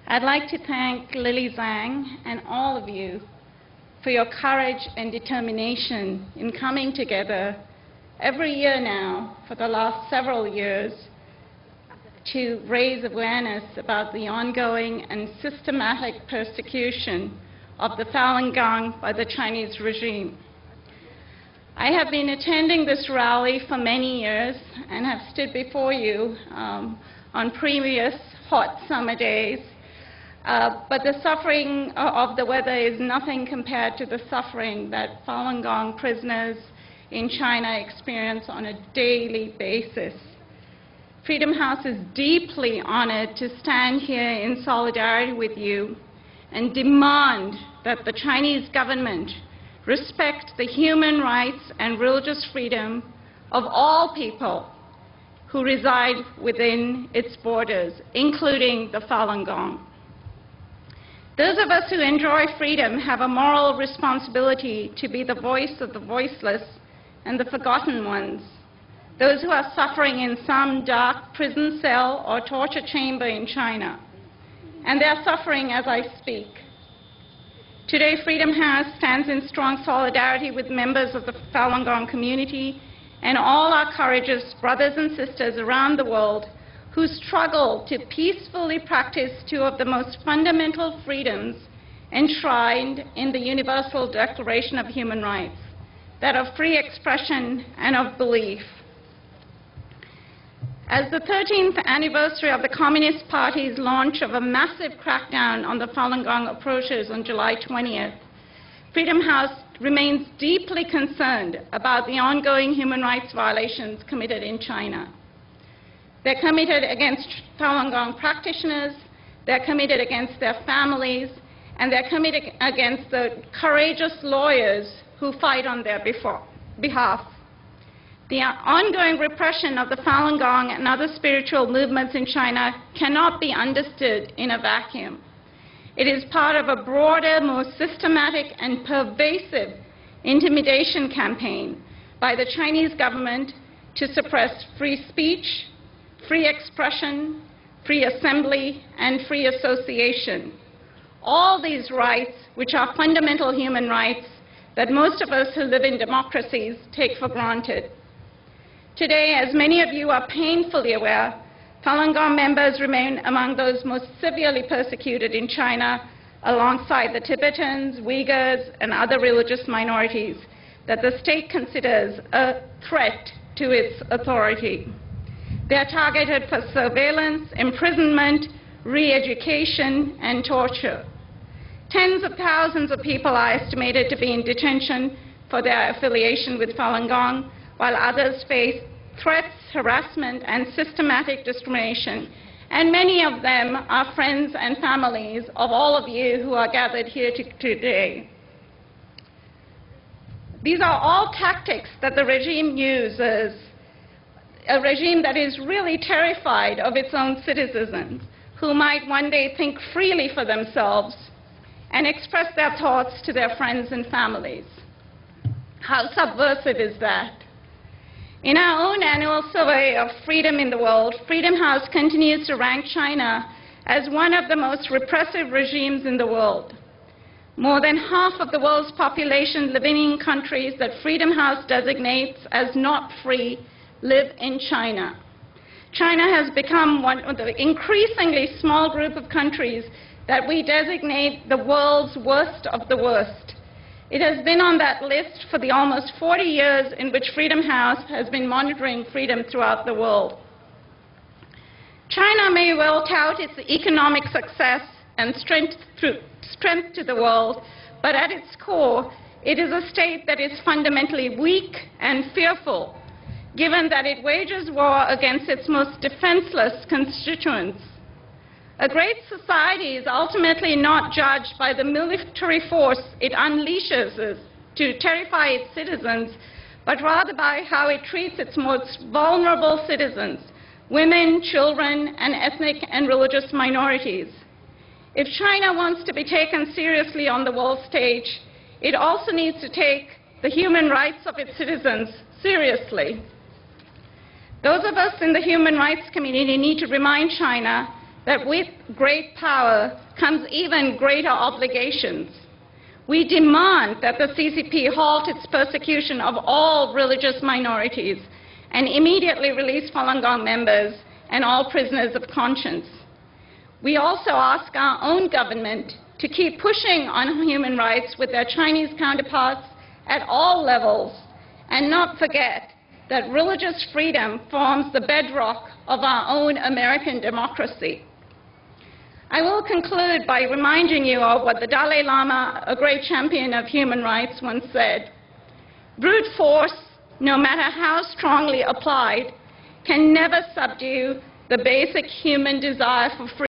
I'd like to thank Lily Zhang and all of you for your courage and determination in coming together every year now for the last several years to raise awareness about the ongoing and systematic persecution of the Falun Gong by the Chinese regime. I have been attending this rally for many years and have stood before you on previous hot summer days. But the suffering of the weather is nothing compared to the suffering that Falun Gong prisoners in China experience on a daily basis. Freedom House is deeply honored to stand here in solidarity with you and demand that the Chinese government respect the human rights and religious freedom of all people who reside within its borders, including the Falun Gong. Those of us who enjoy freedom have a moral responsibility to be the voice of the voiceless and the forgotten ones, those who are suffering in some dark prison cell or torture chamber in China. And they are suffering as I speak. Today, Freedom House stands in strong solidarity with members of the Falun Gong community and all our courageous brothers and sisters around the world who struggle to peacefully practice two of the most fundamental freedoms enshrined in the Universal Declaration of Human Rights, that of free expression and of belief. As the 13th anniversary of the Communist Party's launch of a massive crackdown on the Falun Gong approaches on July 20th, Freedom House remains deeply concerned about the ongoing human rights violations committed in China. They're committed against Falun Gong practitioners, they're committed against their families, and they're committed against the courageous lawyers who fight on their behalf. The ongoing repression of the Falun Gong and other spiritual movements in China cannot be understood in a vacuum. It is part of a broader, more systematic and pervasive intimidation campaign by the Chinese government to suppress free speech, free expression, free assembly, and free association. All these rights, which are fundamental human rights that most of us who live in democracies take for granted. Today, as many of you are painfully aware, Falun Gong members remain among those most severely persecuted in China, alongside the Tibetans, Uyghurs, and other religious minorities that the state considers a threat to its authority. They are targeted for surveillance, imprisonment, re-education, and torture. Tens of thousands of people are estimated to be in detention for their affiliation with Falun Gong, while others face threats, harassment, and systematic discrimination. And many of them are friends and families of all of you who are gathered here today. These are all tactics that the regime uses, a regime that is really terrified of its own citizens, who might one day think freely for themselves and express their thoughts to their friends and families. How subversive is that? In our own annual survey of freedom in the world, Freedom House continues to rank China as one of the most repressive regimes in the world. More than half of the world's population living in countries that Freedom House designates as not free live in China. China has become one of the increasingly small group of countries that we designate the world's worst of the worst. It has been on that list for the almost 40 years in which Freedom House has been monitoring freedom throughout the world. China may well tout its economic success and strength to the world, but at its core, it is a state that is fundamentally weak and fearful, given that it wages war against its most defenseless constituents. A great society is ultimately not judged by the military force it unleashes to terrify its citizens, but rather by how it treats its most vulnerable citizens, women, children, and ethnic and religious minorities. If China wants to be taken seriously on the world stage, it also needs to take the human rights of its citizens seriously. Those of us in the human rights community need to remind China that with great power comes even greater obligations. We demand that the CCP halt its persecution of all religious minorities and immediately release Falun Gong members and all prisoners of conscience. We also ask our own government to keep pushing on human rights with their Chinese counterparts at all levels and not forget that religious freedom forms the bedrock of our own American democracy. I will conclude by reminding you of what the Dalai Lama, a great champion of human rights, once said. Brute force, no matter how strongly applied, can never subdue the basic human desire for freedom.